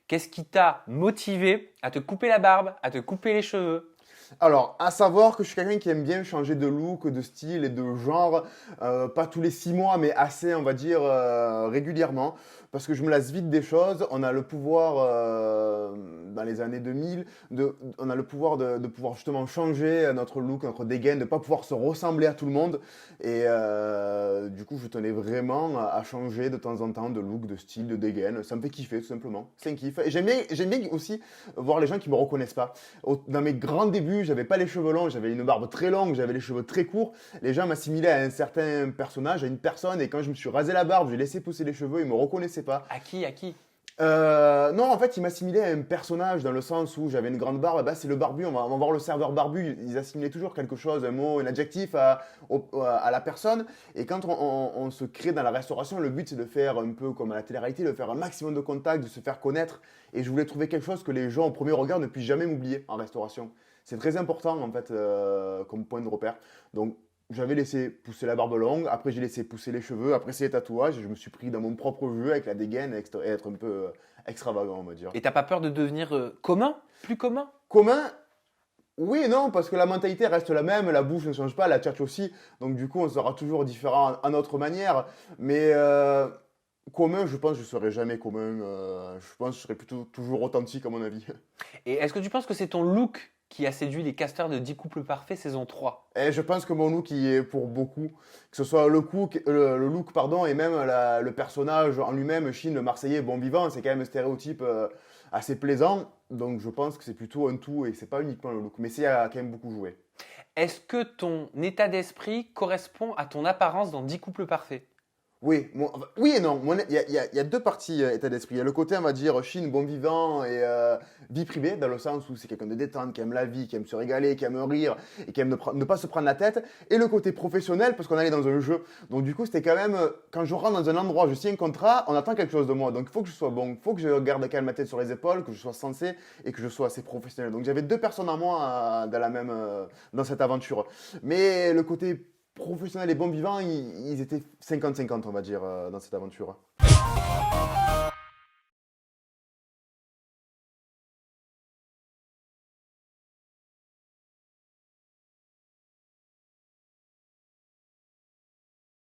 Qu'est-ce qui t'a motivé à te couper la barbe, à te couper les cheveux? Alors, à savoir que je suis quelqu'un qui aime bien changer de look, de style et de genre, pas tous les 6 mois, mais assez, on va dire, régulièrement. Parce que je me lasse vite des choses. On a le pouvoir, dans les années 2000, on a le pouvoir de pouvoir justement changer notre look, notre dégaine, de ne pas pouvoir se ressembler à tout le monde. Et du coup, je tenais vraiment à changer de temps en temps de look, de style, de dégaine. Ça me fait kiffer, tout simplement. C'est un kiff. Et j'aime bien aussi voir les gens qui me reconnaissent pas. Dans mes grands débuts, j'avais pas les cheveux longs, j'avais une barbe très longue, j'avais les cheveux très courts. Les gens m'assimilaient à un certain personnage, à une personne, et quand je me suis rasé la barbe, j'ai laissé pousser les cheveux, ils me reconnaissaient pas. À qui? À qui? Non, en fait, ils m'assimilaient à un personnage dans le sens où j'avais une grande barbe. Bah, c'est le barbu, on va voir le serveur barbu. Ils assimilaient toujours quelque chose, un mot, un adjectif à la personne. Et quand on se crée dans la restauration, le but c'est de faire un peu comme à la télé-réalité, de faire un maximum de contacts, de se faire connaître. Et je voulais trouver quelque chose que les gens au premier regard ne puissent jamais m'oublier en restauration. C'est très important en fait comme point de repère. Donc j'avais laissé pousser la barbe longue, après j'ai laissé pousser les cheveux, après c'est les tatouages, et je me suis pris dans mon propre jeu avec la dégaine et être un peu extravagant, on va dire. Et t'as pas peur de devenir commun? Plus commun? Commun, oui et non, parce que la mentalité reste la même, la bouche ne change pas, la tchatche aussi, donc du coup on sera toujours différent à notre manière, mais commun, je pense que je serai jamais commun, je pense que je serai plutôt toujours authentique à mon avis. Et est-ce que tu penses que c'est ton look qui a séduit les casteurs de 10 couples parfaits saison 3? Et je pense que mon look y est pour beaucoup, que ce soit le look pardon, et même le personnage en lui-même, Chine, le Marseillais bon vivant, c'est quand même un stéréotype assez plaisant. Donc je pense que c'est plutôt un tout et c'est pas uniquement le look, mais c'est a quand même beaucoup joué. Est-ce que ton état d'esprit correspond à ton apparence dans 10 couples parfaits? Oui, enfin, oui et non. Il y a deux parties état d'esprit. Il y a le côté, on va dire, Chine, bon vivant et vie privée, dans le sens où c'est quelqu'un de détente, qui aime la vie, qui aime se régaler, qui aime rire et qui aime ne pas se prendre la tête. Et le côté professionnel, parce qu'on allait dans un jeu. Donc du coup, c'était quand même, quand je rentre dans un endroit, je signe un contrat, on attend quelque chose de moi. Donc il faut que je sois bon, il faut que je garde quand même ma tête sur les épaules, que je sois sensé et que je sois assez professionnel. Donc j'avais deux personnes en moi dans cette aventure. Mais le côté professionnels et bons vivants, ils étaient 50-50, on va dire, dans cette aventure.